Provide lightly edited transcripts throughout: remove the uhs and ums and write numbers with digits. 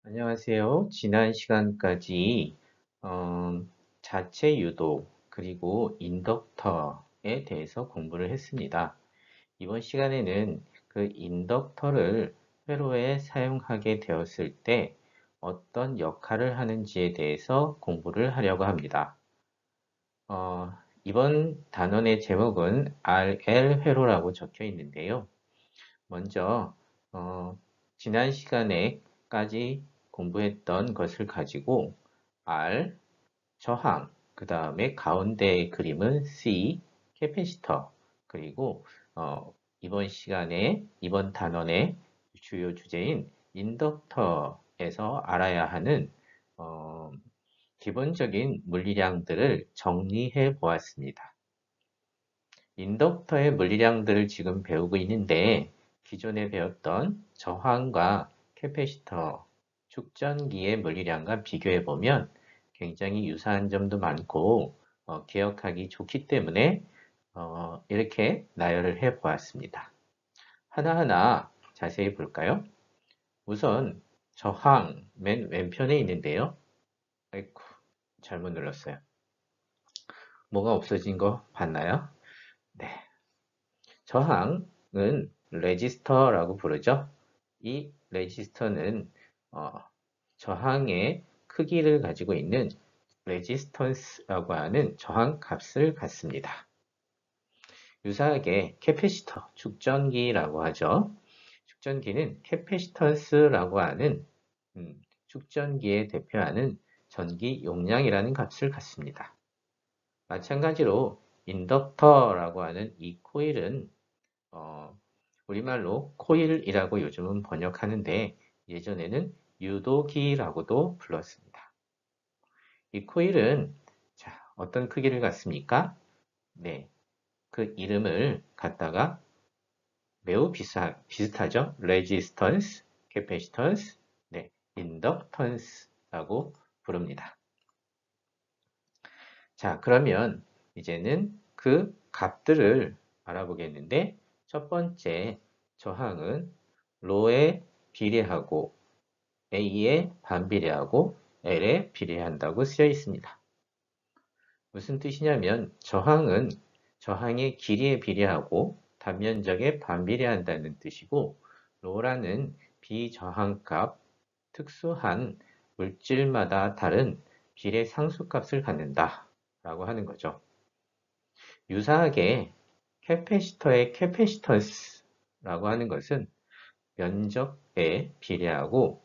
안녕하세요. 지난 시간까지 어, 자체 유도 그리고 인덕터에 대해서 공부를 했습니다. 이번 시간에는 그 인덕터를 회로에 사용하게 되었을 때 어떤 역할을 하는지에 대해서 공부를 하려고 합니다. 어, 이번 단원의 제목은 RL 회로라고 적혀 있는데요. 먼저 지난 시간에까지 공부했던 것을 가지고 R, 저항, 그 다음에 가운데의 그림은 C, 캐패시터, 그리고 이번 시간에 이번 단원의 주요 주제인 인덕터에서 알아야 하는 어, 기본적인 물리량들을 정리해 보았습니다. 인덕터의 물리량들을 지금 배우고 있는데 기존에 배웠던 저항과 캐패시터, 축전기의 물리량과 비교해 보면 굉장히 유사한 점도 많고 기억하기 좋기 때문에 이렇게 나열을 해 보았습니다. 하나하나 자세히 볼까요? 우선 저항 맨 왼편에 있는데요. 아이쿠, 잘못 눌렀어요. 뭐가 없어진 거 봤나요? 네. 저항은 레지스터라고 부르죠. 이 레지스터는 어, 저항의 크기를 가지고 있는 레지스턴스라고 하는 저항 값을 갖습니다. 유사하게 캐패시터, 축전기라고 하죠. 축전기는 캐패시턴스라고 하는 축전기에 대표하는 전기 용량이라는 값을 갖습니다. 마찬가지로 인덕터라고 하는 이 코일은 어, 우리말로 코일이라고 요즘은 번역하는데 예전에는 유도기라고도 불렀습니다. 이 코일은 자, 어떤 크기를 갖습니까? 네, 그 이름을 갖다가 매우 비슷하죠? resistance, capacitance, 네, inductance라고 부릅니다. 자, 그러면 이제는 그 값들을 알아보겠는데 첫 번째 저항은 로에 비례하고 A에 반비례하고 L에 비례한다고 쓰여 있습니다. 무슨 뜻이냐면 저항은 저항의 길이에 비례하고 단면적에 반비례한다는 뜻이고 로라는 비저항값, 특수한 물질마다 다른 비례 상수값을 갖는다 라고 하는 거죠. 유사하게 캐패시터의 캐패시턴스라고 하는 것은 면적에 비례하고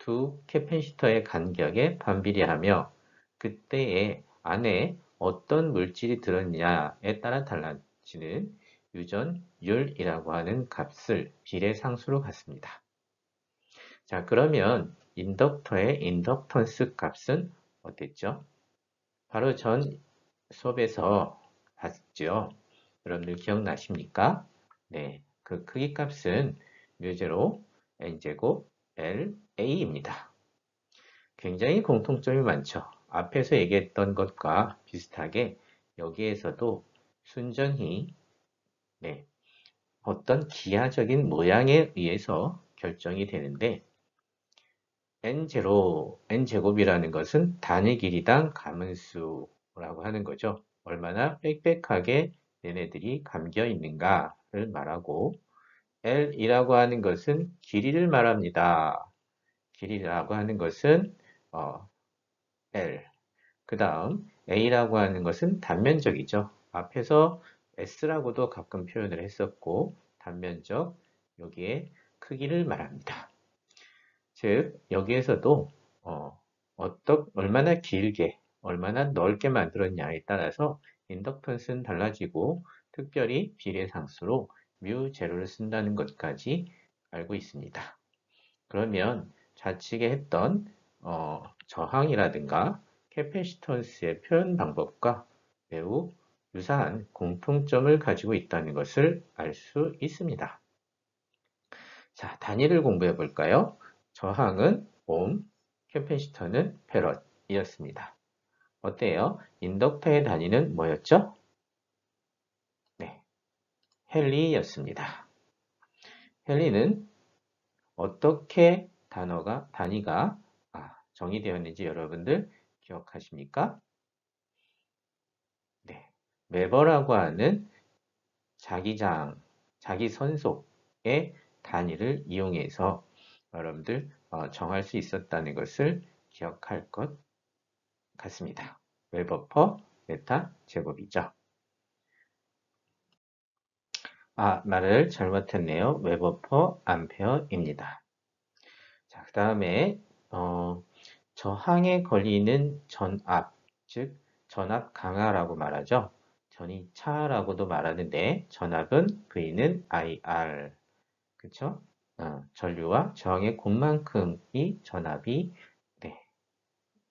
두 캐패시터의 간격에 반비례하며 그때의 안에 어떤 물질이 들었냐에 따라 달라지는 유전율이라고 하는 값을 비례상수로 갖습니다. 자, 그러면 인덕터의 인덕턴스 값은 어땠죠? 바로 전 수업에서 봤죠. 여러분들 기억나십니까? 네, 그 크기 값은 뮤제로 n제곱 LA입니다. 굉장히 공통점이 많죠. 앞에서 얘기했던 것과 비슷하게 여기에서도 순전히 네, 어떤 기하적인 모양에 의해서 결정이 되는데 n제곱이라는 것은 단위 길이당 가문수라고 하는 거죠. 얼마나 빽빽하게 얘네들이 감겨 있는가를 말하고 L이라고 하는 것은 길이를 말합니다. 길이라고 하는 것은 L. 그 다음 A라고 하는 것은 단면적이죠. 앞에서 S라고도 가끔 표현을 했었고 단면적 여기에 크기를 말합니다. 즉 여기에서도 얼마나 길게 얼마나 넓게 만들었냐에 따라서 인덕턴스는 달라지고 특별히 비례상수로 뮤제로를 쓴다는 것까지 알고 있습니다. 그러면 좌측에 했던 저항이라든가 캐패시턴스의 표현 방법과 매우 유사한 공통점을 가지고 있다는 것을 알 수 있습니다. 자, 단위를 공부해 볼까요? 저항은 옴, 캐패시터는 페럿이었습니다. 어때요? 인덕터의 단위는 뭐였죠? 네, 헨리였습니다. 헨리는 어떻게 단위가 정의되었는지 여러분들 기억하십니까? 네. 웨버라고 하는 자기 선속의 단위를 이용해서 여러분들 정할 수 있었다는 것을 기억할 것 같습니다. 웨버 퍼 메타 제곱이죠. 말을 잘못했네요. 웨버 퍼 암페어입니다. 자, 그 다음에 저항에 걸리는 전압, 즉 전압 강하라고 말하죠. 전이 차라고도 말하는데 전압은 V는 IR, 그쵸? 전류와 저항의 곱만큼이 전압이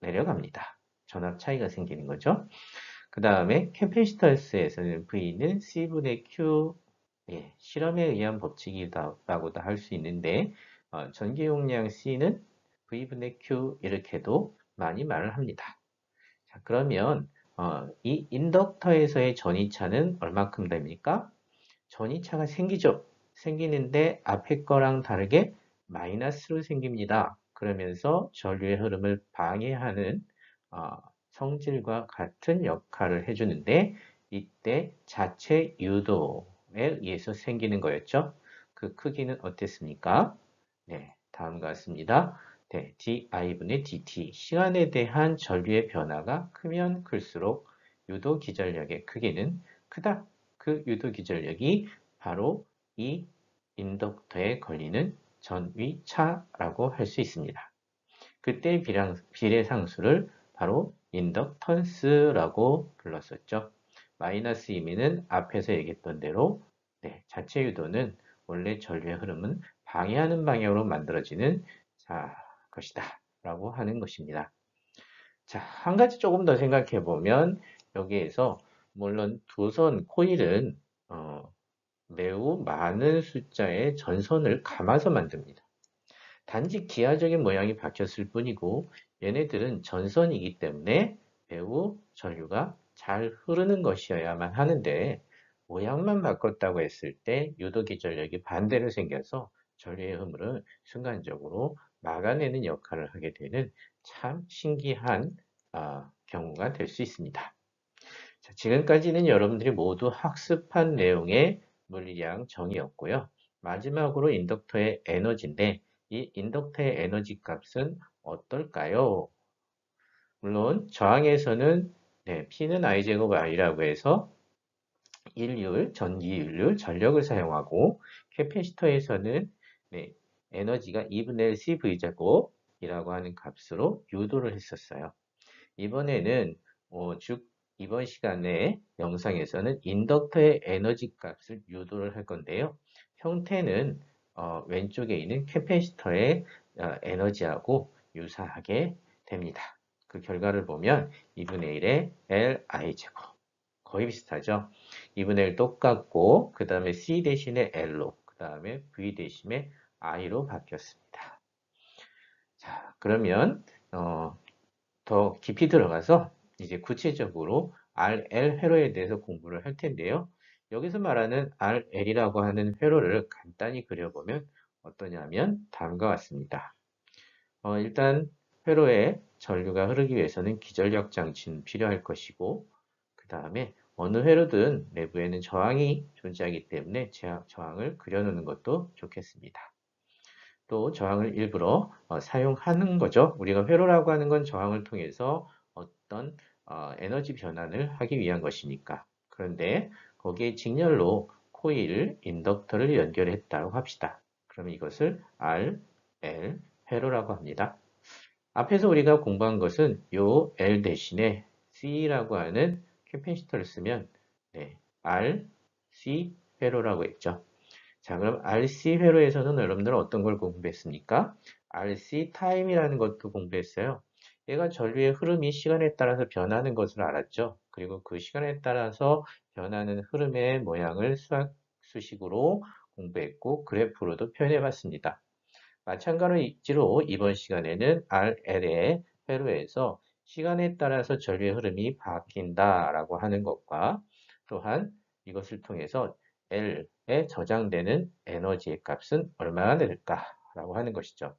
내려갑니다. 전압 차이가 생기는 거죠. 그 다음에 캐패시턴스에서는 V는 C분의 Q, 실험에 의한 법칙이라고도 할 수 있는데 전기 용량 C는 V분의 Q 이렇게도 많이 말을 합니다. 자, 그러면 이 인덕터에서의 전이차는 얼마큼 됩니까? 전이차가 생기죠. 생기는데 앞에 거랑 다르게 마이너스로 생깁니다. 그러면서 전류의 흐름을 방해하는 성질과 같은 역할을 해주는데 이때 자체 유도에 의해서 생기는 거였죠. 그 크기는 어땠습니까? 네, 다음과 같습니다. 네, di분의 dt. 시간에 대한 전류의 변화가 크면 클수록 유도 기전력의 크기는 크다. 그 유도 기전력이 바로 이 인덕터에 걸리는 전위차라고 할 수 있습니다. 그때 비례상수를 바로 인덕턴스라고 불렀었죠. 마이너스 의미는 앞에서 얘기했던 대로 자체 유도는 원래 전류의 흐름은 방해하는 방향으로 만들어지는 것이다 라고 하는 것입니다. 자, 한 가지 조금 더 생각해 보면 여기에서 물론 두선 코일은 매우 많은 숫자의 전선을 감아서 만듭니다. 단지 기하적인 모양이 바뀌었을 뿐이고 얘네들은 전선이기 때문에 매우 전류가 잘 흐르는 것이어야만 하는데 모양만 바꿨다고 했을 때 유도기 전력이 반대로 생겨서 전류의 흐름을 순간적으로 막아내는 역할을 하게 되는 참 신기한 경우가 될 수 있습니다. 자, 지금까지는 여러분들이 모두 학습한 내용의 물리량 정의였고요. 마지막으로 인덕터의 에너지인데 이 인덕터의 에너지 값은 어떨까요? 물론 저항에서는 P는 I제곱 I라고 해서 전기율, 전력을 사용하고 캐패시터에서는 에너지가 2분의 1 CV제곱이라고 하는 값으로 유도를 했었어요. 이번에는 즉 이번 시간에 영상에서는 인덕터의 에너지 값을 유도를 할 건데요. 형태는 왼쪽에 있는 캐패시터의 에너지하고 유사하게 됩니다. 그 결과를 보면 2분의 1의 Li 제곱 거의 비슷하죠. 2분의 1 똑같고 그 다음에 C 대신에 L로 그 다음에 V 대신에 I로 바뀌었습니다. 자, 그러면 더 깊이 들어가서 이제 구체적으로 RL 회로에 대해서 공부를 할 텐데요. 여기서 말하는 RL이라고 하는 회로를 간단히 그려보면 어떠냐면 다음과 같습니다. 일단 회로에 전류가 흐르기 위해서는 기전력 장치는 필요할 것이고 그 다음에 어느 회로든 내부에는 저항이 존재하기 때문에 저항을 그려놓는 것도 좋겠습니다. 또 저항을 일부러 사용하는 거죠. 우리가 회로라고 하는 건 저항을 통해서 어떤 에너지 변환을 하기 위한 것이니까. 그런데 거기에 직렬로 코일, 인덕터를 연결했다고 합시다. 그러면 이것을 R, L, 회로라고 합니다. 앞에서 우리가 공부한 것은 요 L 대신에 C라고 하는 캐패시터를 쓰면 R, C, 회로라고 했죠. 자, 그럼 RC 회로에서는 여러분들은 어떤 걸 공부했습니까? RC 타임이라는 것도 공부했어요. 얘가 전류의 흐름이 시간에 따라서 변하는 것을 알았죠. 그리고 그 시간에 따라서 변하는 흐름의 모양을 수식으로 공부했고 그래프로도 표현해 봤습니다. 마찬가지로 이번 시간에는 RL의 회로에서 시간에 따라서 전류의 흐름이 바뀐다라고 하는 것과 또한 이것을 통해서 L에 저장되는 에너지의 값은 얼마나 될까라고 하는 것이죠.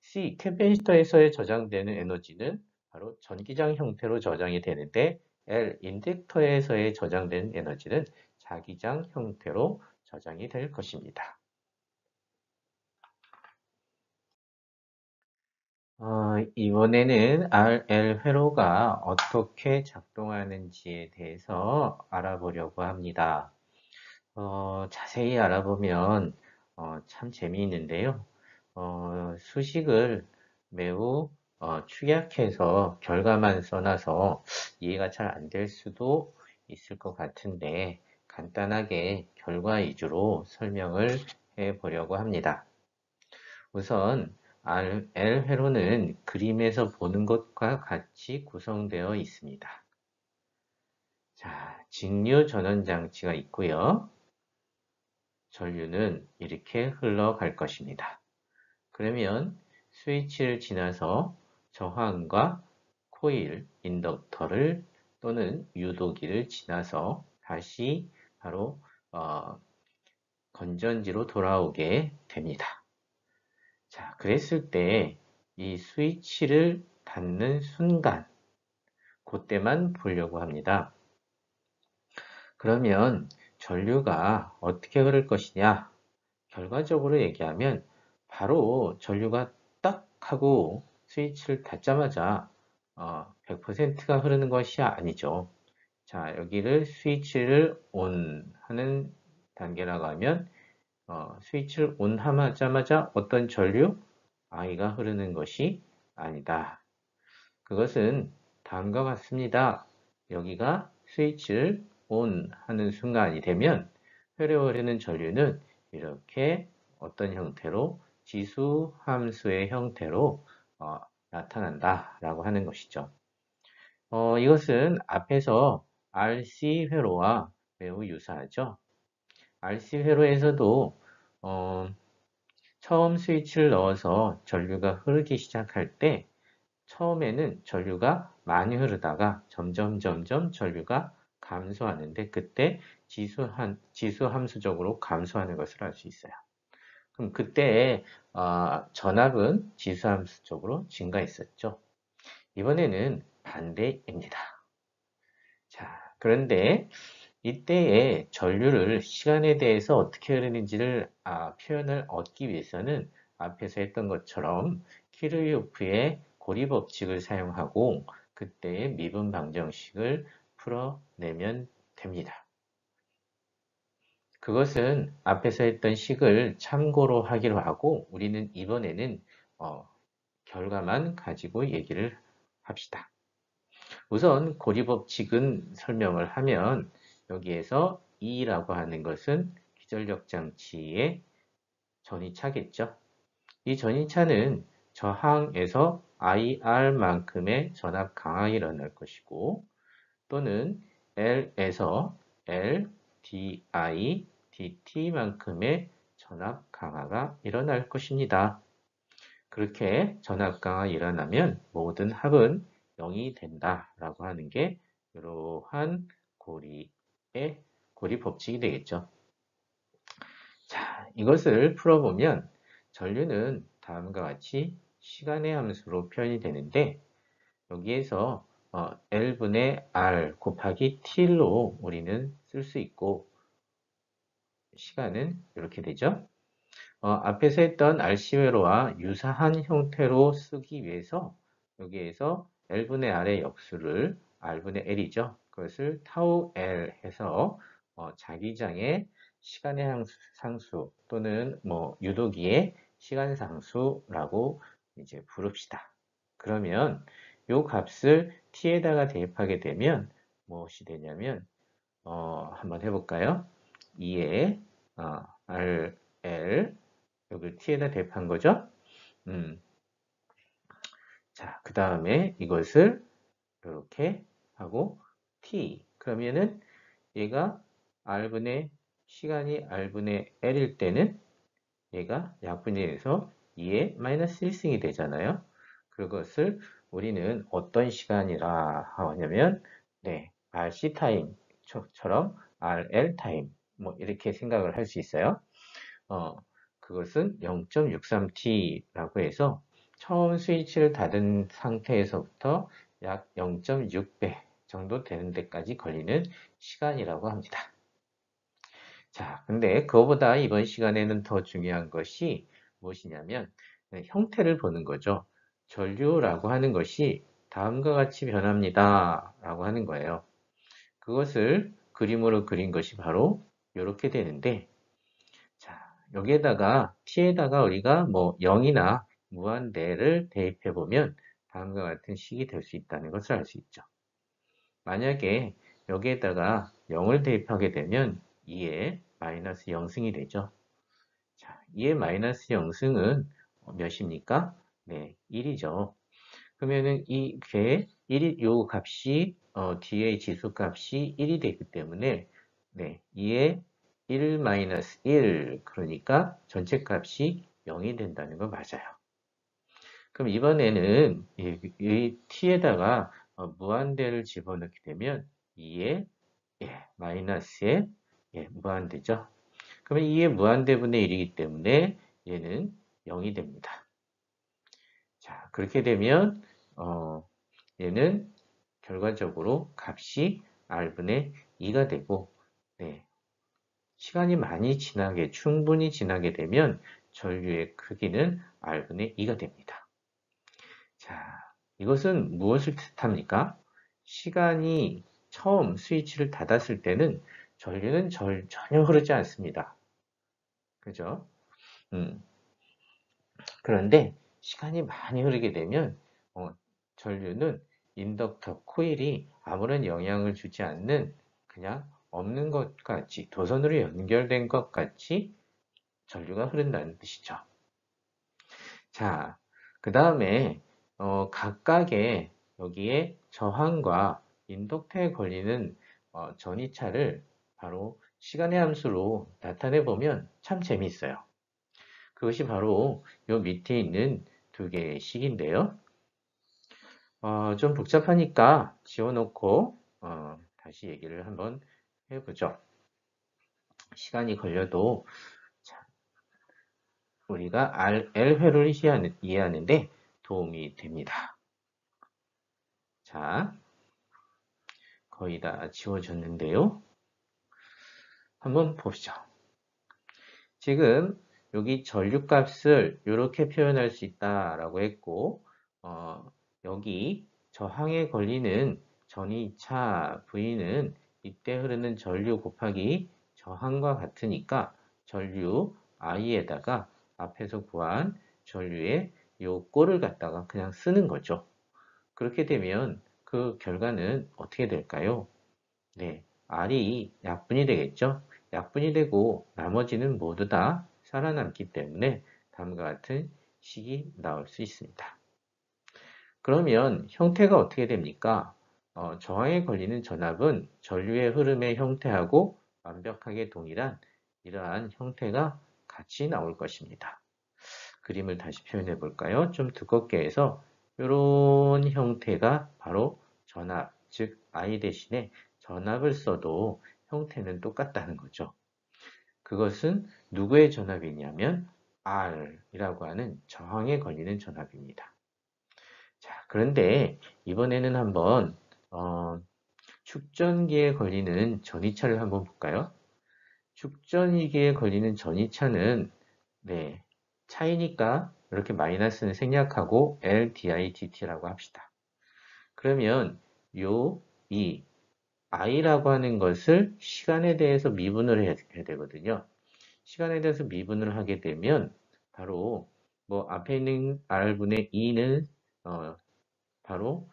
C. 캐패시터에서의 저장되는 에너지는 바로 전기장 형태로 저장이 되는데 L. 인덕터에서의 저장되는 에너지는 자기장 형태로 저장이 될 것입니다. 이번에는 RL 회로가 어떻게 작동하는지에 대해서 알아보려고 합니다. 자세히 알아보면 참 재미있는데요. 수식을 매우 축약해서 결과만 써놔서 이해가 잘 안 될 수도 있을 것 같은데 간단하게 결과 위주로 설명을 해 보려고 합니다. 우선 L회로는 그림에서 보는 것과 같이 구성되어 있습니다. 자, 직류 전원 장치가 있고요. 전류는 이렇게 흘러갈 것입니다. 그러면 스위치를 지나서 저항과 코일, 인덕터를 또는 유도기를 지나서 다시 바로 건전지로 돌아오게 됩니다. 자, 그랬을 때 이 스위치를 닫는 순간, 그때만 보려고 합니다. 그러면 전류가 어떻게 흐를 것이냐? 결과적으로 얘기하면 바로 전류가 딱 하고 스위치를 닫자마자 100%가 흐르는 것이 아니죠. 자, 여기를 스위치를 ON 하는 단계라고 하면 스위치를 ON 하자마자 어떤 전류? I가 흐르는 것이 아니다. 그것은 다음과 같습니다. 여기가 스위치를 ON 하는 순간이 되면 흐르는 전류는 이렇게 어떤 형태로 지수 함수의 형태로 나타난다라고 하는 것이죠. 이것은 앞에서 RC 회로와 매우 유사하죠. RC 회로에서도 처음 스위치를 넣어서 전류가 흐르기 시작할 때 처음에는 전류가 많이 흐르다가 점점 전류가 감소하는데 그때 지수 함수적으로 감소하는 것을 알 수 있어요. 그럼 그때 전압은 지수 함수적으로 증가했었죠. 이번에는 반대입니다. 자, 그런데 이때의 전류를 시간에 대해서 어떻게 흐르는지를 표현을 얻기 위해서는 앞에서 했던 것처럼 키르요프의 고리 법칙을 사용하고 그때의 미분 방정식을 풀어내면 됩니다. 그것은 앞에서 했던 식을 참고로 하기로 하고 우리는 이번에는 결과만 가지고 얘기를 합시다. 우선 고리법칙은 설명을 하면 여기에서 E라고 하는 것은 기전력 장치의 전위차겠죠. 이 전위차는 저항에서 IR만큼의 전압 강하게 일어날 것이고 또는 L에서 L, DI, DT만큼의 전압 강화가 일어날 것입니다. 그렇게 전압 강화 일어나면 모든 합은 0이 된다라고 하는 게 이러한 고리 법칙이 되겠죠. 자, 이것을 풀어보면 전류는 다음과 같이 시간의 함수로 표현이 되는데 여기에서 L분의 R 곱하기 T로 우리는 쓸 수 있고 시간은 이렇게 되죠. 앞에서 했던 RC회로와 유사한 형태로 쓰기 위해서 여기에서 L분의 R의 역수를 R분의 L이죠. 그것을 타우 L 해서 자기장의 시간의 상수 또는 유도기의 시간 상수라고 이제 부릅시다. 그러면 이 값을 t에다가 대입하게 되면 무엇이 되냐면 한번 해볼까요? 2에 RL 여기 t에다 대입한 거죠? 자, 그 다음에 이것을 이렇게 하고 t 그러면은 얘가 r분의 시간이 r분의 l일 때는 얘가 약분이 돼서 2의 마이너스 1승이 되잖아요. 그것을 우리는 어떤 시간이라 하냐면 네, RC 타임처럼 RL 타임 뭐 이렇게 생각을 할 수 있어요. 그것은 0.63t라고 해서 처음 스위치를 닫은 상태에서부터 약 0.6배 정도 되는 데까지 걸리는 시간이라고 합니다. 자, 근데 그거보다 이번 시간에는 더 중요한 것이 무엇이냐면 형태를 보는 거죠. 전류라고 하는 것이 다음과 같이 변합니다. 라고 하는 거예요. 그것을 그림으로 그린 것이 바로 이렇게 되는데, 자, 여기에다가 t에다가 우리가 뭐 0이나 무한대를 대입해 보면 다음과 같은 식이 될 수 있다는 것을 알 수 있죠. 만약에 여기에다가 0을 대입하게 되면 2의 마이너스 0승이 되죠. 자, 2의 마이너스 0승은 몇입니까? 네, 1이죠. 그러면은 이게 1이 요 값이 뒤에 지수 값이 1이 되기 때문에 네, 2의 1 마이너스 1 그러니까 전체 값이 0이 된다는 거 맞아요. 그럼 이번에는 이 t에다가 무한대를 집어넣게 되면 2의 마이너스의 무한대죠. 그러면 2의 무한대분의 1이기 때문에 얘는 0이 됩니다. 자, 그렇게 되면 얘는 결과적으로 값이 r분의 2가 되고 네, 시간이 많이 지나게 충분히 지나게 되면 전류의 크기는 r분의 2가 됩니다. 자, 이것은 무엇을 뜻합니까? 시간이 처음 스위치를 닫았을 때는 전류는 전혀 흐르지 않습니다. 그죠? 음, 그런데 시간이 많이 흐르게 되면 전류는 인덕터 코일이 아무런 영향을 주지 않는 그냥 없는 것 같이 도선으로 연결된 것 같이 전류가 흐른다는 뜻이죠. 자, 그 다음에 각각의 여기에 저항과 인덕터에 걸리는 전이차를 바로 시간의 함수로 나타내 보면 참 재미있어요. 그것이 바로 요 밑에 있는 두 개의 식인데요. 좀 복잡하니까 지워놓고 다시 얘기를 한번 해보죠. 시간이 걸려도 자, 우리가 L회로를 이해하는데 도움이 됩니다. 자, 거의 다 지워졌는데요. 한번 보시죠. 지금 여기 전류값을 이렇게 표현할 수 있다라고 했고 여기 저항에 걸리는 전이차 V는 이때 흐르는 전류 곱하기 저항과 같으니까 전류 I에다가 앞에서 구한 전류의 요 꼴을 갖다가 그냥 쓰는 거죠. 그렇게 되면 그 결과는 어떻게 될까요? 네, R이 약분이 되겠죠. 약분이 되고 나머지는 모두 다 살아남기 때문에 다음과 같은 식이 나올 수 있습니다. 그러면 형태가 어떻게 됩니까? 저항에 걸리는 전압은 전류의 흐름의 형태하고 완벽하게 동일한 이러한 형태가 같이 나올 것입니다. 그림을 다시 표현해 볼까요? 좀 두껍게 해서 이런 형태가 바로 전압, 즉 I 대신에 전압을 써도 형태는 똑같다는 거죠. 그것은 누구의 전압이냐면 R이라고 하는 저항에 걸리는 전압입니다. 자, 그런데 이번에는 한번 축전기에 걸리는 전이차를 한번 볼까요? 축전기에 걸리는 전이차는 네, 차이니까 이렇게 마이너스는 생략하고 LDIDT라고 합시다. 그러면 이 i라고 하는 것을 시간에 대해서 미분을 해야 되거든요. 시간에 대해서 미분을 하게 되면 바로 뭐 앞에 있는 r분의 2는 바로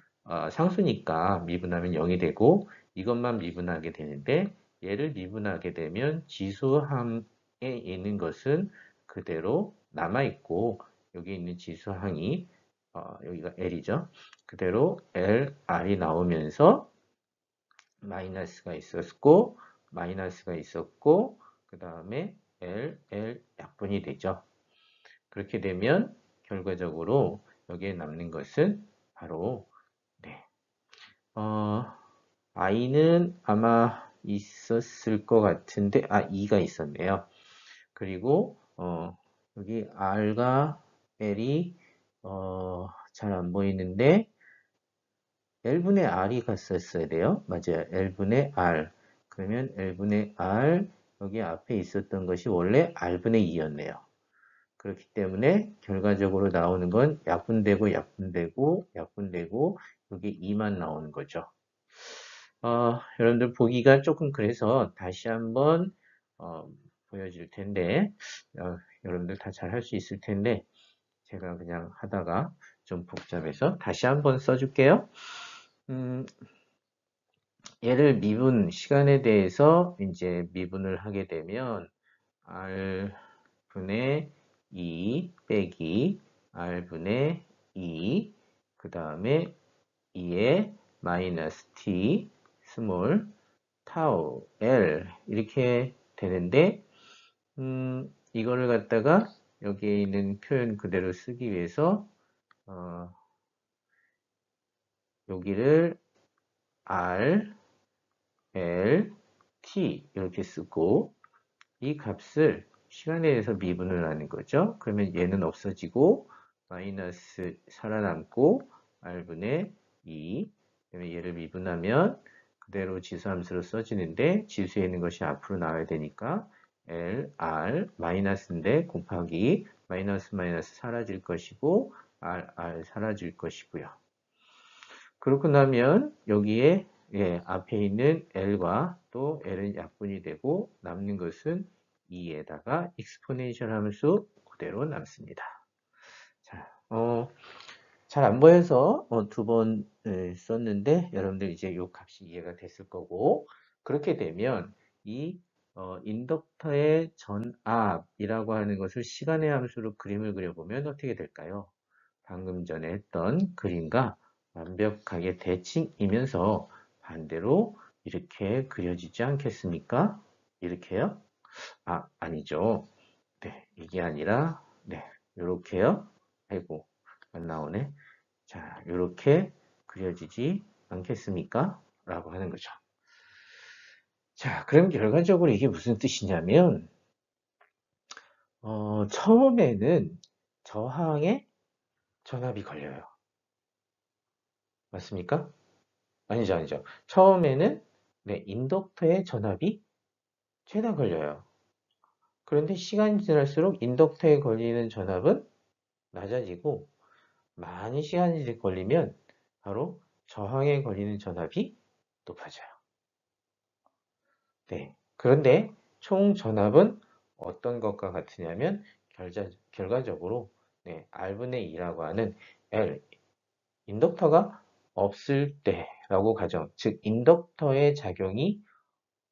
상수니까 미분하면 0이 되고 이것만 미분하게 되는데 얘를 미분하게 되면 지수항에 있는 것은 그대로 남아있고 여기 있는 지수항이 여기가 L이죠. 그대로 LR이 나오면서 마이너스가 있었고 그 다음에 L 약분이 되죠. 그렇게 되면 결과적으로 여기에 남는 것은 바로 네, i는 아마 있었을 것 같은데 2가 있었네요. 그리고 여기 r과 l이 잘 안 보이는데 L분의 R이 갔었어야 돼요. 맞아요. L분의 R. 그러면 L분의 R 여기 앞에 있었던 것이 원래 R분의 2였네요. 그렇기 때문에 결과적으로 나오는 건 약분되고 약분되고 약분되고 여기 2만 나오는 거죠. 여러분들 보기가 조금 그래서 다시 한번 보여줄 텐데 여러분들 다 잘 할 수 있을 텐데 제가 그냥 하다가 좀 복잡해서 다시 한번 써줄게요. 얘를 미분 시간에 대해서 이제 미분을 하게 되면 R분의 2 빼기 R분의 2 그 다음에 2의 마이너스 T 스몰 타우 L 이렇게 되는데 이거를 갖다가 여기에 있는 표현 그대로 쓰기 위해서 여기를 R, L, T 이렇게 쓰고 이 값을 시간에 대해서 미분을 하는 거죠. 그러면 얘는 없어지고 마이너스 살아남고 R분의 2 그다음에 얘를 미분하면 그대로 지수함수로 써지는데 지수에 있는 것이 앞으로 나와야 되니까 L, R 마이너스인데 곱하기 마이너스 마이너스 사라질 것이고 R, R 사라질 것이고요. 그렇고 나면 여기에 앞에 있는 L과 또 L은 약분이 되고 남는 것은 2에다가 익스포넨셜 함수 그대로 남습니다. 자, 잘 안 보여서 두 번 썼는데 여러분들 이제 이 값이 이해가 됐을 거고 그렇게 되면 이 인덕터의 전압이라고 하는 것을 시간의 함수로 그림을 그려보면 어떻게 될까요? 방금 전에 했던 그림과 완벽하게 대칭이면서 반대로 이렇게 그려지지 않겠습니까? 이렇게요? 아니죠. 네, 이게 아니라, 네, 요렇게요. 아이고, 안 나오네. 자, 요렇게 그려지지 않겠습니까? 라고 하는 거죠. 자, 그럼 결과적으로 이게 무슨 뜻이냐면, 처음에는 저항에 전압이 걸려요. 맞습니까? 아니죠, 아니죠. 처음에는 네, 인덕터의 전압이 최다 걸려요. 그런데 시간이 지날수록 인덕터에 걸리는 전압은 낮아지고 많이 시간이 걸리면 바로 저항에 걸리는 전압이 높아져요. 네. 그런데 총 전압은 어떤 것과 같으냐면 결과적으로 네, R분의 2라고 하는 L, 인덕터가 없을 때라고 가정, 즉 인덕터의 작용이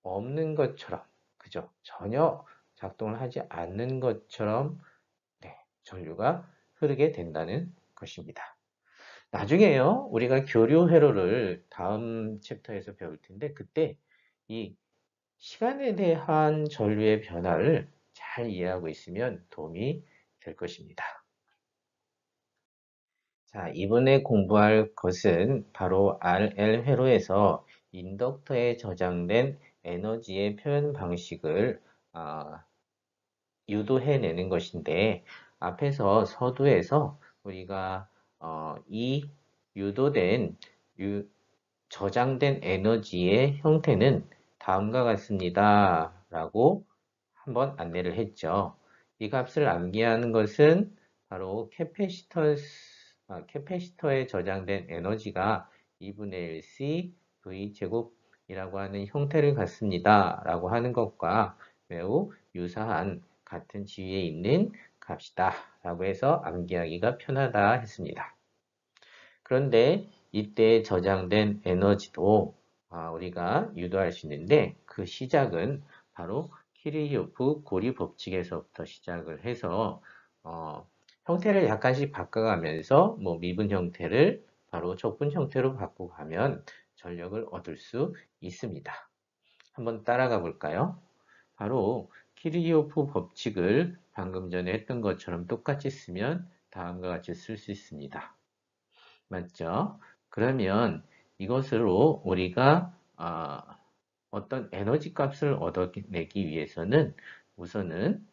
없는 것처럼, 그죠? 전혀 작동을 하지 않는 것처럼 네, 전류가 흐르게 된다는 것입니다. 나중에요, 우리가 교류 회로를 다음 챕터에서 배울 텐데 그때 이 시간에 대한 전류의 변화를 잘 이해하고 있으면 도움이 될 것입니다. 자, 이번에 공부할 것은 바로 RL 회로에서 인덕터에 저장된 에너지의 표현 방식을 유도해내는 것인데 앞에서 서두에서 우리가 이 유도된 저장된 에너지의 형태는 다음과 같습니다. 라고 한번 안내를 했죠. 이 값을 암기하는 것은 바로 캐패시터에 저장된 에너지가 2분의 1C V제곱이라고 하는 형태를 갖습니다. 라고 하는 것과 매우 유사한 같은 지위에 있는 값이다. 라고 해서 암기하기가 편하다 했습니다. 그런데 이때 저장된 에너지도 우리가 유도할 수 있는데 그 시작은 바로 키르히오프 고리 법칙에서부터 시작을 해서 형태를 약간씩 바꿔가면서 뭐 미분 형태를 바로 적분 형태로 바꿔가면 전력을 얻을 수 있습니다. 한번 따라가 볼까요? 바로 키르히오프 법칙을 방금 전에 했던 것처럼 똑같이 쓰면 다음과 같이 쓸 수 있습니다. 맞죠? 그러면 이것으로 우리가 어떤 에너지 값을 얻어내기 위해서는 우선은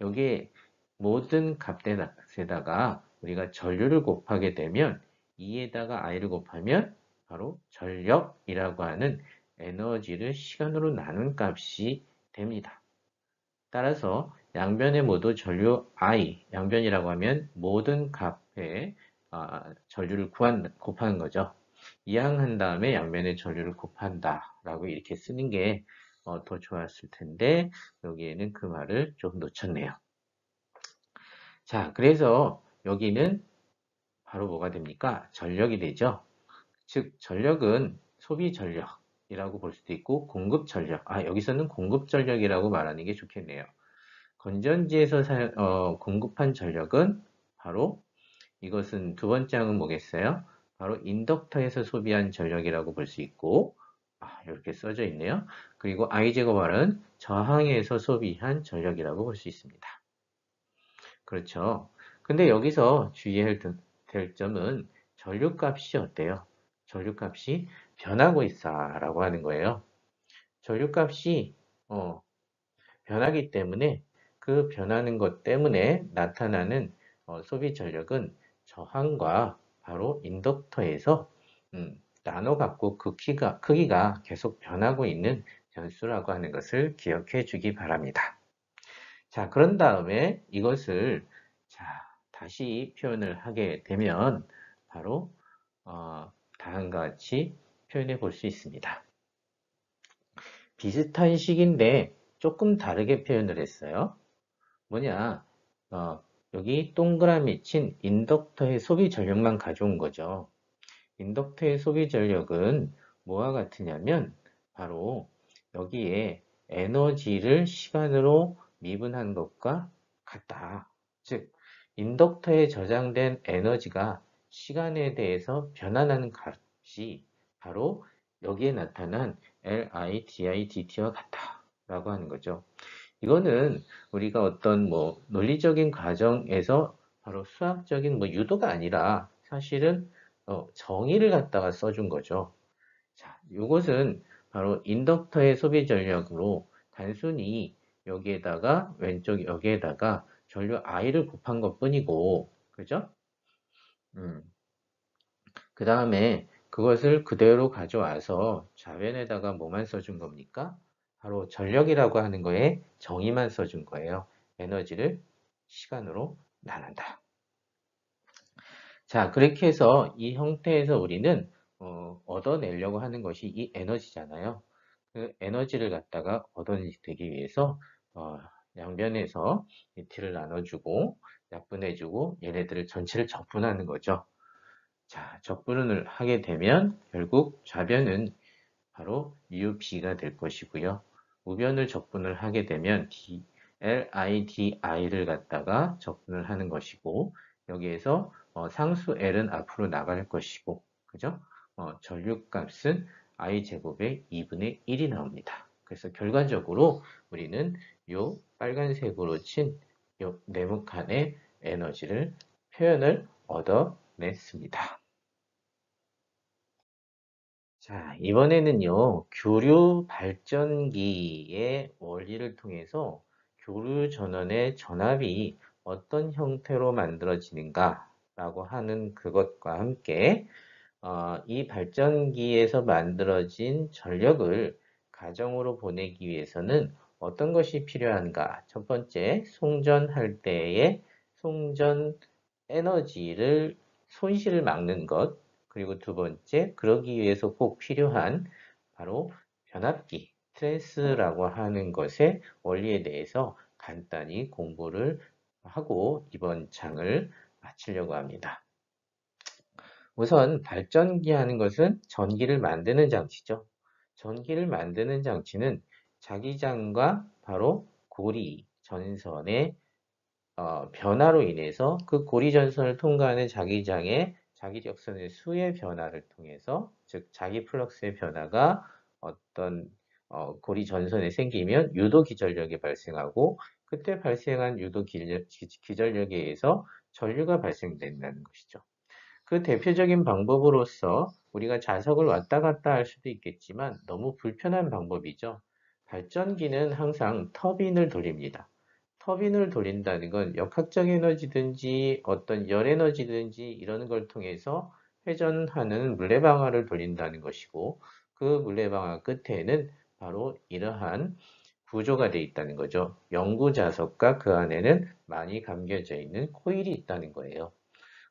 여기에 모든 값에다가 우리가 전류를 곱하게 되면 2에다가 i를 곱하면 바로 전력이라고 하는 에너지를 시간으로 나눈 값이 됩니다. 따라서 양변에 모두 전류 I, 양변이라고 하면 모든 값에 전류를 곱하는 거죠. 이항한 다음에 양변에 전류를 곱한다 라고 이렇게 쓰는 게 더 좋았을 텐데 여기에는 그 말을 좀 놓쳤네요. 자, 그래서 여기는 바로 뭐가 됩니까? 전력이 되죠. 즉 전력은 소비 전력이라고 볼 수도 있고 공급 전력. 여기서는 공급 전력이라고 말하는 게 좋겠네요. 건전지에서 공급한 전력은 바로 이것은 두 번째 항은 뭐겠어요? 바로 인덕터에서 소비한 전력이라고 볼 수 있고 이렇게 써져 있네요. 그리고 I제곱은 저항에서 소비한 전력이라고 볼 수 있습니다. 그렇죠. 근데 여기서 주의해야 될 점은 전류값이 어때요? 전류값이 변하고 있어라고 하는 거예요. 전류값이 변하기 때문에 그 변하는 것 때문에 나타나는 소비 전력은 저항과 바로 인덕터에서 나눠 갖고 그 크기가 계속 변하고 있는 변수라고 하는 것을 기억해 주기 바랍니다. 자, 그런 다음에 이것을 다시 표현을 하게 되면 바로 다음과 같이 표현해 볼 수 있습니다. 비슷한 식인데 조금 다르게 표현을 했어요. 뭐냐, 여기 동그라미 친 인덕터의 소비 전력만 가져온 거죠. 인덕터의 소비 전력은 뭐와 같으냐면 바로 여기에 에너지를 시간으로 미분한 것과 같다. 즉, 인덕터에 저장된 에너지가 시간에 대해서 변화하는 값이 바로 여기에 나타난 LIDIDT와 같다. 라고 하는 거죠. 이거는 우리가 어떤 논리적인 과정에서 바로 수학적인 유도가 아니라 사실은 정의를 갖다가 써준 거죠. 자, 이것은 바로 인덕터의 소비 전력으로 단순히 여기에다가 왼쪽 여기에다가 전류 I를 곱한 것 뿐이고, 그죠? 그 다음에 그것을 그대로 가져와서 좌변에다가 뭐만 써준 겁니까? 바로 전력이라고 하는 거에 정의만 써준 거예요. 에너지를 시간으로 나눈다. 자, 그렇게 해서 이 형태에서 우리는 얻어내려고 하는 것이 이 에너지잖아요. 그 에너지를 갖다가 얻어내기 위해서 양변에서 이 t를 나눠주고 약분해주고 얘네들을 전체를 적분하는 거죠. 자, 적분을 하게 되면 결국 좌변은 바로 UB가 될 것이고요. 우변을 적분을 하게 되면 LIDI를 갖다가 적분을 하는 것이고 여기에서 상수 L은 앞으로 나갈 것이고 그죠? 전류값은 I제곱의 2분의 1이 나옵니다. 그래서 결과적으로 우리는 요 빨간색으로 친 요 네모칸의 에너지를 표현을 얻어냈습니다. 자, 이번에는요, 교류 발전기의 원리를 통해서 교류 전원의 전압이 어떤 형태로 만들어지는가 라고 하는 그것과 함께 이 발전기에서 만들어진 전력을 가정으로 보내기 위해서는 어떤 것이 필요한가? 첫 번째, 송전할 때의 송전 에너지를 손실을 막는 것. 그리고 두 번째, 그러기 위해서 꼭 필요한 바로 변압기, 트랜스라고 하는 것의 원리에 대해서 간단히 공부를 하고 이번 장을 마치려고 합니다. 우선 발전기 하는 것은 전기를 만드는 장치죠. 전기를 만드는 장치는 자기장과 바로 고리 전선의 변화로 인해서 그 고리 전선을 통과하는 자기장의 자기적선의 수의 변화를 통해서 즉 자기 플럭스의 변화가 어떤 고리 전선에 생기면 유도 기전력이 발생하고 그때 발생한 유도 기전력에 의해서 전류가 발생된다는 것이죠. 그 대표적인 방법으로서 우리가 자석을 왔다 갔다 할 수도 있겠지만 너무 불편한 방법이죠. 발전기는 항상 터빈을 돌립니다. 터빈을 돌린다는 건 역학적 에너지든지 어떤 열 에너지든지 이런 걸 통해서 회전하는 물레방아를 돌린다는 것이고 그 물레방아 끝에는 바로 이러한 구조가 되어 있다는 거죠. 영구자석과 그 안에는 많이 감겨져 있는 코일이 있다는 거예요.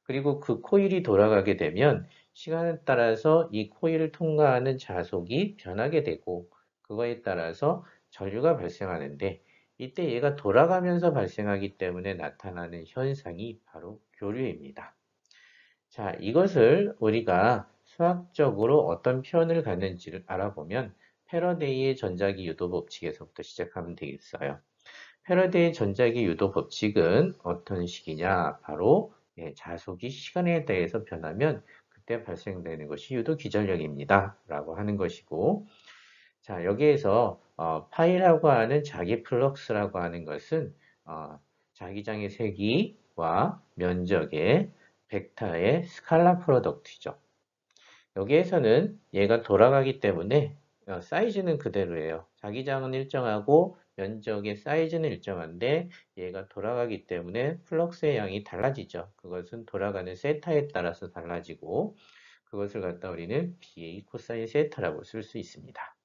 그리고 그 코일이 돌아가게 되면 시간에 따라서 이 코일을 통과하는 자속이 변하게 되고 그거에 따라서 전류가 발생하는데 이때 얘가 돌아가면서 발생하기 때문에 나타나는 현상이 바로 교류입니다. 자, 이것을 우리가 수학적으로 어떤 표현을 갖는지를 알아보면 패러데이의 전자기 유도 법칙에서부터 시작하면 되겠어요. 패러데이 전자기 유도 법칙은 어떤 식이냐? 바로 자속이 시간에 대해서 변하면 그때 발생되는 것이 유도 기전력입니다. 라고 하는 것이고 자, 여기에서 파이라고 하는 자기 플럭스라고 하는 것은 자기장의 세기와 면적의 벡터의 스칼라 프로덕트죠. 여기에서는 얘가 돌아가기 때문에 사이즈는 그대로예요. 자기장은 일정하고 면적의 사이즈는 일정한데 얘가 돌아가기 때문에 플럭스의 양이 달라지죠. 그것은 돌아가는 세타에 따라서 달라지고 그것을 갖다 우리는 BA 코사인 세타라고 쓸 수 있습니다.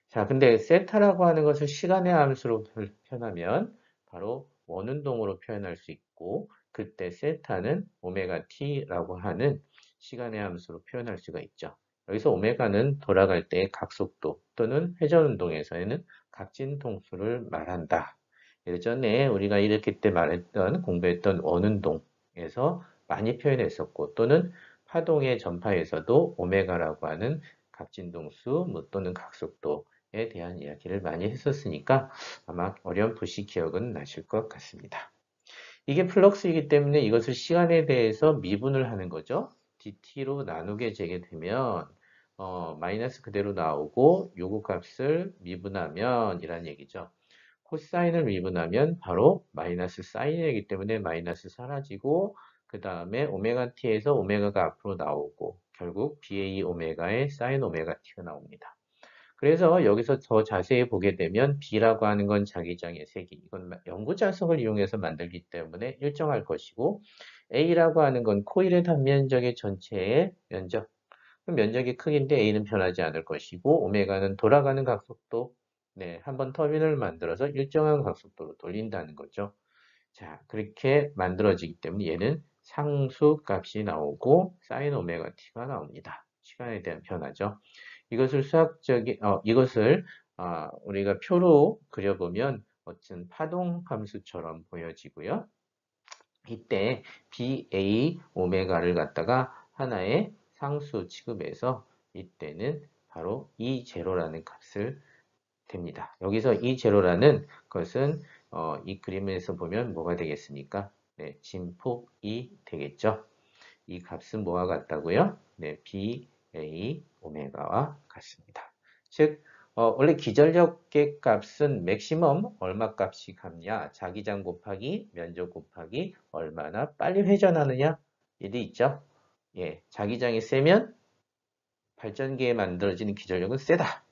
자, 근데 세타라고 하는 것을 시간의 함수로 표현하면 바로 원운동으로 표현할 수 있고 그때 세타는 오메가 t라고 하는 시간의 함수로 표현할 수가 있죠. 여기서 오메가는 돌아갈 때의 각속도 또는 회전운동에서는 각진통수를 말한다. 예전에 우리가 이렇게 때 말했던 공부했던 원운동에서 많이 표현했었고 또는 파동의 전파에서도 오메가라고 하는 각진동수 또는 각속도에 대한 이야기를 많이 했었으니까 아마 어렴풋이 기억은 나실 것 같습니다. 이게 플럭스이기 때문에 이것을 시간에 대해서 미분을 하는 거죠. dt로 나누게 되게 되면 마이너스 그대로 나오고 요구값을 미분하면 이란 얘기죠. 코사인을 미분하면 바로 마이너스 사인이기 때문에 마이너스 사라지고 그 다음에 오메가 t에서 오메가가 앞으로 나오고 결국 BA 오메가의 사인 오메가 t가 나옵니다. 그래서 여기서 더 자세히 보게 되면 B라고 하는 건 자기장의 세기, 이건 영구자석을 이용해서 만들기 때문에 일정할 것이고 A라고 하는 건 코일의 단면적의 전체의 면적, 면적이 크긴데 A는 변하지 않을 것이고 오메가는 돌아가는 각속도, 네, 한번 터빈을 만들어서 일정한 각속도로 돌린다는 거죠. 자, 그렇게 만들어지기 때문에 얘는 상수 값이 나오고 사인 오메가 t가 나옵니다. 시간에 대한 변화죠. 이것을 이것을 우리가 표로 그려보면 어떤 파동 함수처럼 보여지고요. 이때 BA 오메가를 갖다가 하나의 상수 취급해서 이때는 바로 E0라는 값을 됩니다. 여기서 E0라는 것은 이 그림에서 보면 뭐가 되겠습니까? 네, 진폭이 되겠죠. 이 값은 뭐와 같다고요? 네, BA 오메가와 같습니다. 즉, 원래 기전력의 값은 맥시멈 얼마 값이 같냐? 자기장 곱하기 면적 곱하기 얼마나 빨리 회전하느냐? 이게 있죠? 예, 자기장이 세면 발전기에 만들어지는 기전력은 세다.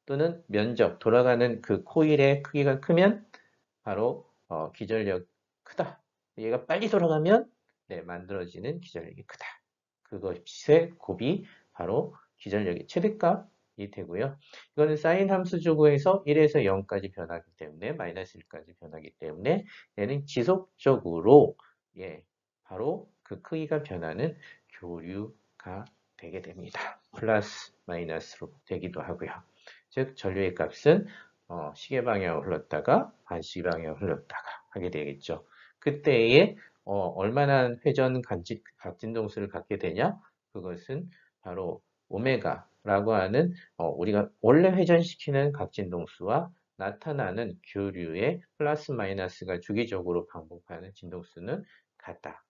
또는 면적, 돌아가는 그 코일의 크기가 크면 바로 기전력 크다. 얘가 빨리 돌아가면 네, 만들어지는 기전력이 크다. 그것의 곱이 바로 기전력의 최대값이 되고요. 이거는 사인 함수 조구에서 1에서 0까지 변하기 때문에 마이너스 1까지 변하기 때문에 얘는 지속적으로 바로 그 크기가 변하는 교류가 되게 됩니다. 플러스 마이너스로 되기도 하고요. 즉 전류의 값은 시계 방향으로 흘렀다가 반시계 방향으로 흘렀다가 하게 되겠죠. 그때에 얼마나 회전 각진동수를 갖게 되냐? 그것은 바로 오메가라고 하는 우리가 원래 회전시키는 각진동수와 나타나는 교류의 플러스 마이너스가 주기적으로 반복하는 진동수는 같다.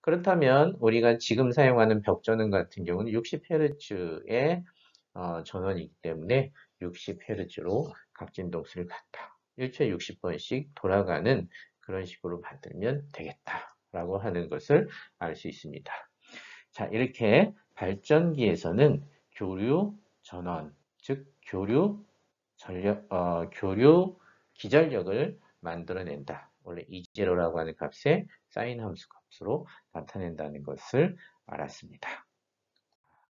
그렇다면 우리가 지금 사용하는 벽전원 같은 경우는 60Hz의 전원이기 때문에 60Hz로 각진동수를 갖다. 1초에 60번씩 돌아가는 그런 식으로 만들면 되겠다라고 하는 것을 알 수 있습니다. 자, 이렇게 발전기에서는 교류 전원, 즉 교류 기전력을 만들어낸다. 원래 E0라고 하는 값에 사인 함수 값으로 나타낸다는 것을 알았습니다.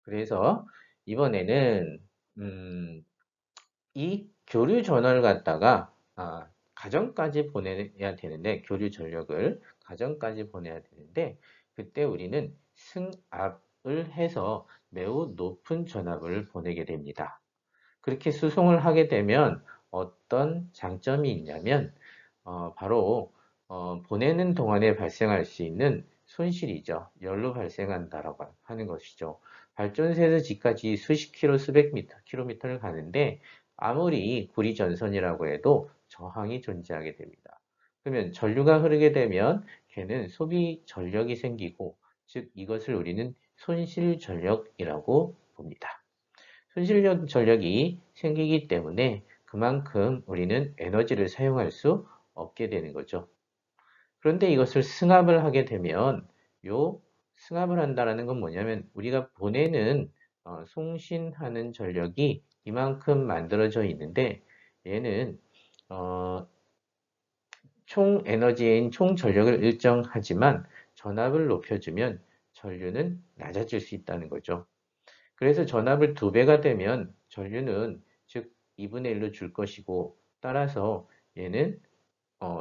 그래서 이번에는 이 교류 전원을 갖다가 가정까지 보내야 되는데, 교류 전력을 가정까지 보내야 되는데, 그때 우리는 승합을 해서 매우 높은 전압을 보내게 됩니다. 그렇게 수송을 하게 되면 어떤 장점이 있냐면 바로 보내는 동안에 발생할 수 있는 손실이죠. 열로 발생한다라고 하는 것이죠. 발전소에서 집까지 수십 킬로, 수백 킬로미터를 가는데 아무리 구리 전선이라고 해도 저항이 존재하게 됩니다. 그러면 전류가 흐르게 되면 걔는 소비 전력이 생기고, 즉 이것을 우리는 손실 전력이라고 봅니다. 손실 전력이 생기기 때문에 그만큼 우리는 에너지를 사용할 수 없게 되는 거죠. 그런데 이것을 승합을 하게 되면, 요 승합을 한다는 건 뭐냐면 우리가 보내는 송신하는 전력이 이만큼 만들어져 있는데, 얘는 총 에너지인 총 전력을 일정하지만 전압을 높여주면 전류는 낮아질 수 있다는 거죠. 그래서 전압을 2배가 되면 전류는 즉 2분의 1로 줄 것이고, 따라서 얘는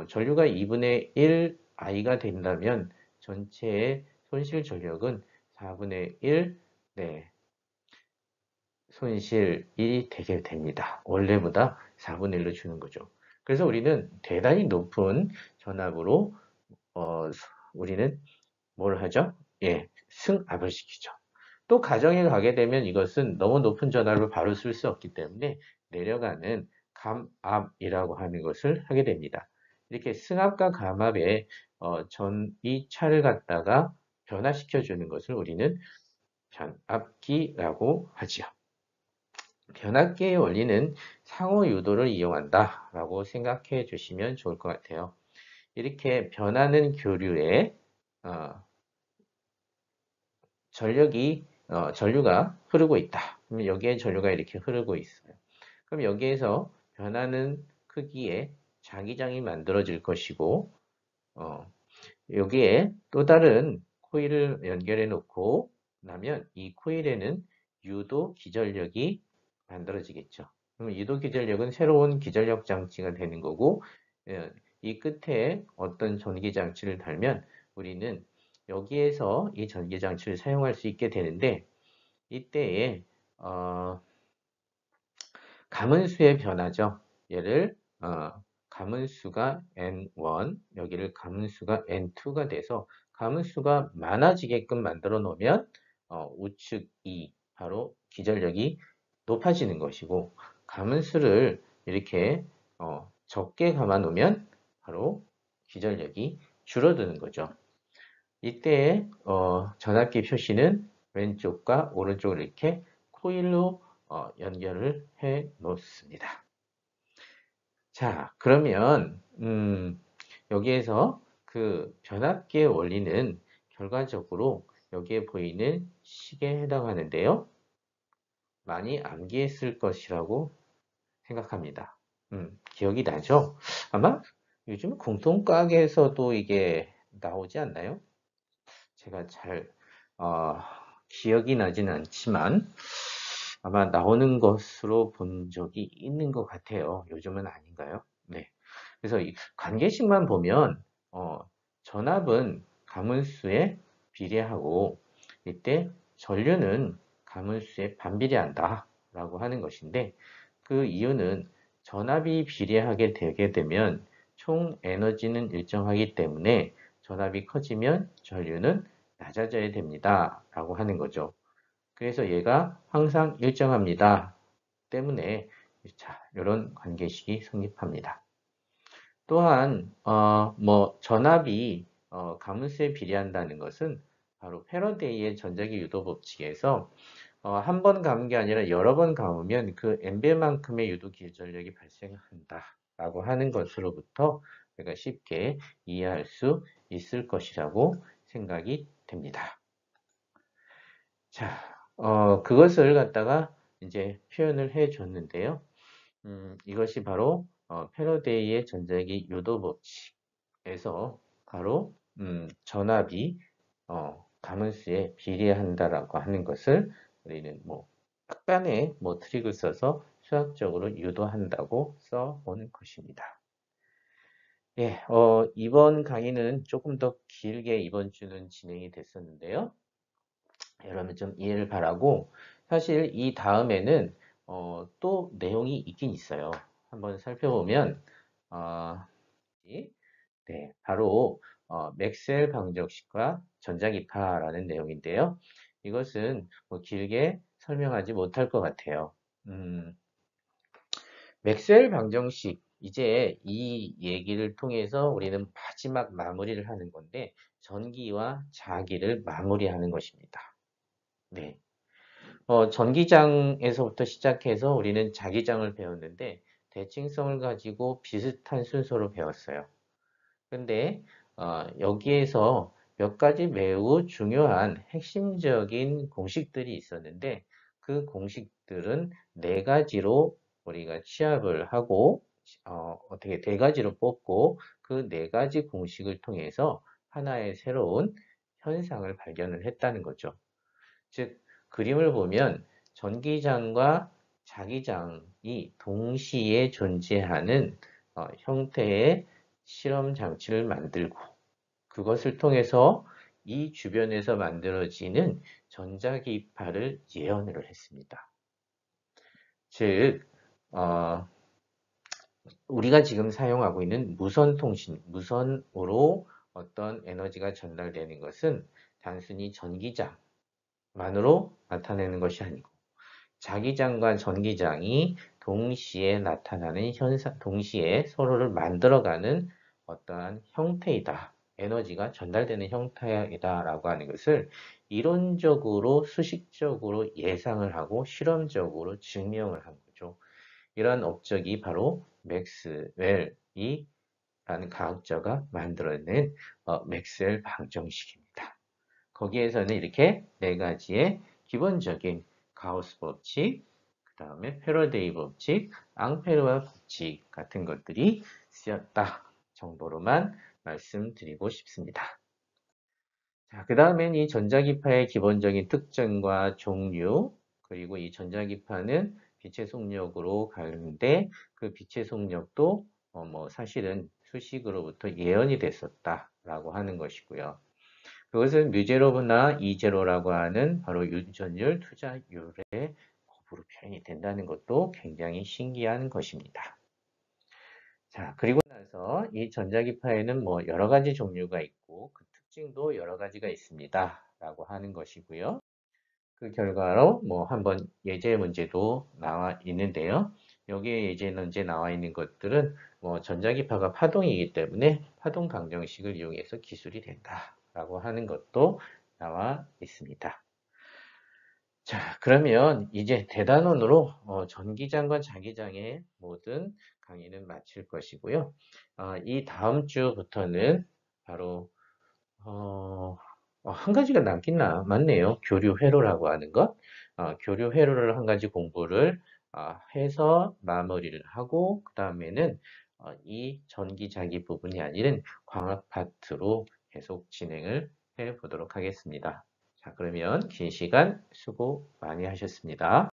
전류가 2분의 1 I가 된다면 전체의 손실 전력은 4분의 1 손실이 되게 됩니다. 원래보다 4분의 1로 주는 거죠. 그래서 우리는 대단히 높은 전압으로 우리는 뭘 하죠? 예, 승합을 시키죠. 또 가정에 가게 되면 이것은 너무 높은 전압을 바로 쓸 수 없기 때문에 내려가는 감압이라고 하는 것을 하게 됩니다. 이렇게 승합과 감압의 이 차를 갖다가 변화시켜 주는 것을 우리는 변압기라고 하지요. 변압기의 원리는 상호 유도를 이용한다 라고 생각해 주시면 좋을 것 같아요. 이렇게 변하는 교류에 전류가 흐르고 있다. 그러면 여기에 전류가 이렇게 흐르고 있어요. 그럼 여기에서 변하는 크기의 자기장이 만들어질 것이고, 여기에 또 다른 코일을 연결해 놓고 나면 이 코일에는 유도 기전력이 만들어지겠죠. 그럼 유도 기전력은 새로운 기전력 장치가 되는 거고, 이 끝에 어떤 전기 장치를 달면 우리는 여기에서 이 전기 장치를 사용할 수 있게 되는데, 이때에 가문수의 변화죠. 얘를 가문수가 N1, 여기를 가문수가 N2가 돼서 가문수가 많아지게끔 만들어 놓으면 우측 E, 바로 기전력이 높아지는 것이고, 가문수를 이렇게 적게 감아 놓으면 바로 기전력이 줄어드는 거죠. 이때 전압기 표시는 왼쪽과 오른쪽을 이렇게 코일로 연결을 해 놓습니다. 자, 그러면 여기에서 그 변압기의 원리는 결과적으로 여기에 보이는 식에 해당하는데요. 많이 암기했을 것이라고 생각합니다. 기억이 나죠? 아마 요즘 공통과학에서도 이게 나오지 않나요? 제가 잘 기억이 나지는 않지만 아마 나오는 것으로 본 적이 있는 것 같아요. 요즘은 아닌가요? 네. 그래서 이 관계식만 보면 전압은 가문수에 비례하고, 이때 전류는 가문수에 반비례한다 라고 하는 것인데, 그 이유는 전압이 비례하게 되게 되면 총 에너지는 일정하기 때문에 전압이 커지면 전류는 낮아져야 됩니다 라고 하는 거죠. 그래서 얘가 항상 일정합니다 때문에 자, 이런 관계식이 성립합니다. 또한 전압이 가문수에 비례한다는 것은 바로 패러데이의 전자기 유도 법칙에서 한 번 감은 게 아니라 여러 번 감으면 그 n배만큼의 유도 기전력이 발생한다 라고 하는 것으로부터 우리가 쉽게 이해할 수 있을 것이라고 생각이 됩니다. 자, 그것을 갖다가 이제 표현을 해 줬는데요. 이것이 바로 패러데이의 전자기 유도 법칙에서 바로 전압이 가문수에 비례한다라고 하는 것을 우리는 뭐 약간의 뭐 트릭을 써서 수학적으로 유도한다고 써보는 것입니다. 예, 이번 강의는 조금 더 길게 이번 주는 진행이 됐었는데요. 여러분 좀 이해를 바라고, 사실 이 다음에는 또 내용이 있긴 있어요. 한번 살펴보면 네, 바로 맥스웰 방정식과 전자기파라는 내용인데요. 이것은 뭐 길게 설명하지 못할 것 같아요. 맥스웰 방정식, 이제 이 얘기를 통해서 우리는 마지막 마무리를 하는 건데, 전기와 자기를 마무리하는 것입니다. 네. 전기장에서부터 시작해서 우리는 자기장을 배웠는데, 대칭성을 가지고 비슷한 순서로 배웠어요. 근데 여기에서 몇 가지 매우 중요한 핵심적인 공식들이 있었는데, 그 공식들은 네 가지로 우리가 취합을 하고 어떻게 네 가지로 뽑고, 그 네 가지 공식을 통해서 하나의 새로운 현상을 발견을 했다는 거죠. 즉, 그림을 보면 전기장과 자기장이 동시에 존재하는 형태의 실험 장치를 만들고, 그것을 통해서 이 주변에서 만들어지는 전자기파를 예언을 했습니다. 즉, 어, 우리가 지금 사용하고 있는 무선통신, 무선으로 어떤 에너지가 전달되는 것은 단순히 전기장만으로 나타내는 것이 아니고, 자기장과 전기장이 동시에 나타나는 현상, 동시에 서로를 만들어가는 어떠한 형태이다. 에너지가 전달되는 형태이다라고 하는 것을 이론적으로, 수식적으로 예상을 하고 실험적으로 증명을 한 거죠. 이러한 업적이 바로 맥스웰이 라는 과학자가 만들어낸 맥스웰 방정식입니다. 거기에서는 이렇게 네 가지의 기본적인 가우스 법칙, 그 다음에 패러데이 법칙, 앙페르와 법칙 같은 것들이 쓰였다 정도로만 말씀드리고 싶습니다. 자, 그 다음엔 이 전자기파의 기본적인 특징과 종류, 그리고 이 전자기파는 빛의 속력으로 가는데, 그 빛의 속력도 뭐 사실은 수식으로부터 예언이 됐었다라고 하는 것이고요. 그것은 뮤제로브나 이제로라고 하는 바로 유전율 투자율의 곱으로 표현이 된다는 것도 굉장히 신기한 것입니다. 자, 그리고 나서 이 전자기파에는 뭐 여러 가지 종류가 있고, 그 특징도 여러 가지가 있습니다. 라고 하는 것이고요. 그 결과로 뭐 한번 예제 문제도 나와 있는데요. 여기에 예제 문제 나와 있는 것들은 뭐 전자기파가 파동이기 때문에 파동 방정식을 이용해서 기술이 된다라고 하는 것도 나와 있습니다. 자, 그러면 이제 대단원으로 전기장과 자기장의 모든 강의는 마칠 것이고요. 이 다음 주부터는 바로 한 가지가 남긴 맞네요. 교류 회로라고 하는 것. 교류 회로를 한 가지 공부를 해서 마무리를 하고, 그 다음에는 이 전기자기 부분이 아닌 광학 파트로 계속 진행을 해 보도록 하겠습니다. 자, 그러면 긴 시간 수고 많이 하셨습니다.